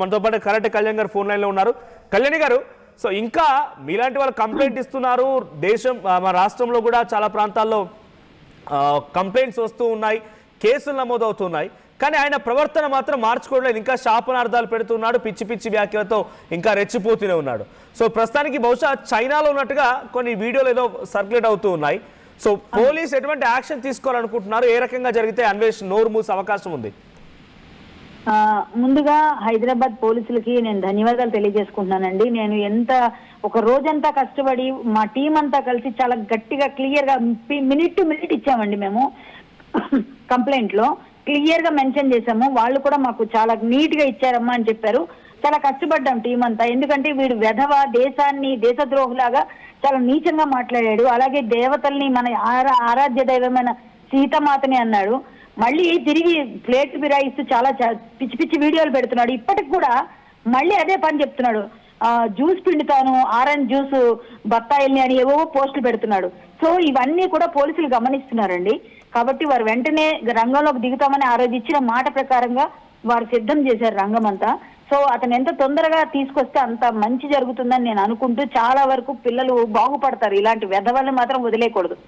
మనతో పాటు కరెక్ట్ కళ్యాణ్ గారు ఫోన్ లైన్ లో ఉన్నారు. కళ్యాణి గారు, సో ఇంకా మీలాంటి వాళ్ళు కంప్లైంట్ ఇస్తున్నారు. దేశం మన రాష్ట్రంలో కూడా చాలా ప్రాంతాల్లో కంప్లైంట్స్ వస్తూ ఉన్నాయి, కేసులు నమోదవుతున్నాయి. కానీ ఆయన ప్రవర్తన మాత్రం మార్చుకోవట్లేదు. ఇంకా శాపనార్థాలు పెడుతున్నాడు, పిచ్చి పిచ్చి వ్యాఖ్యలతో ఇంకా రెచ్చిపోతూనే ఉన్నాడు. సో ప్రస్తుతానికి బహుశా చైనాలో ఉన్నట్టుగా కొన్ని వీడియోలు ఏదో సర్క్యులేట్ అవుతూ ఉన్నాయి. సో పోలీస్ ఎటువంటి యాక్షన్ తీసుకోవాలనుకుంటున్నారు? ఏ రకంగా జరిగితే అన్వేషణ నోరు మూసే అవకాశం ఉంది? ముందుగా హైదరాబాద్ పోలీసులకి నేను ధన్యవాదాలు తెలియజేసుకుంటున్నానండి. నేను ఒక రోజంతా కష్టపడి మా టీం అంతా కలిసి చాలా గట్టిగా క్లియర్ గా మినిట్ టు మినిట్ ఇచ్చామండి. మేము కంప్లైంట్ లో క్లియర్ గా మెన్షన్ చేశాము. వాళ్ళు కూడా మాకు చాలా నీట్ గా ఇచ్చారమ్మా అని చెప్పారు. చాలా కష్టపడ్డాం టీం అంతా. ఎందుకంటే వీడు వెధవ దేశాన్ని దేశద్రోహులాగా చాలా నీచంగా మాట్లాడాడు. అలాగే దేవతల్ని మన ఆరాధ్య దైవమైన సీతమాతని అన్నాడు. మళ్ళీ తిరిగి ప్లేట్ బిరాయిస్తూ చాలా పిచ్చి పిచ్చి వీడియోలు పెడుతున్నాడు. ఇప్పటికి కూడా మళ్ళీ అదే పని చెప్తున్నాడు. జ్యూస్ పిండుతాను, ఆరెంజ్ జ్యూస్ బత్తాయిల్ని అని ఏవో పోస్టులు పెడుతున్నాడు. సో ఇవన్నీ కూడా పోలీసులు గమనిస్తున్నారండి. కాబట్టి వారు వెంటనే రంగంలోకి దిగుతామని ఆ రోజు ఇచ్చిన మాట ప్రకారంగా వారు సిద్ధం చేశారు రంగం అంతా. సో అతను ఎంత తొందరగా తీసుకొస్తే అంత మంచి జరుగుతుందని నేను అనుకుంటూ, చాలా వరకు పిల్లలు బాగుపడతారు. ఇలాంటి వెధవల్ని మాత్రం వదిలేయకూడదు.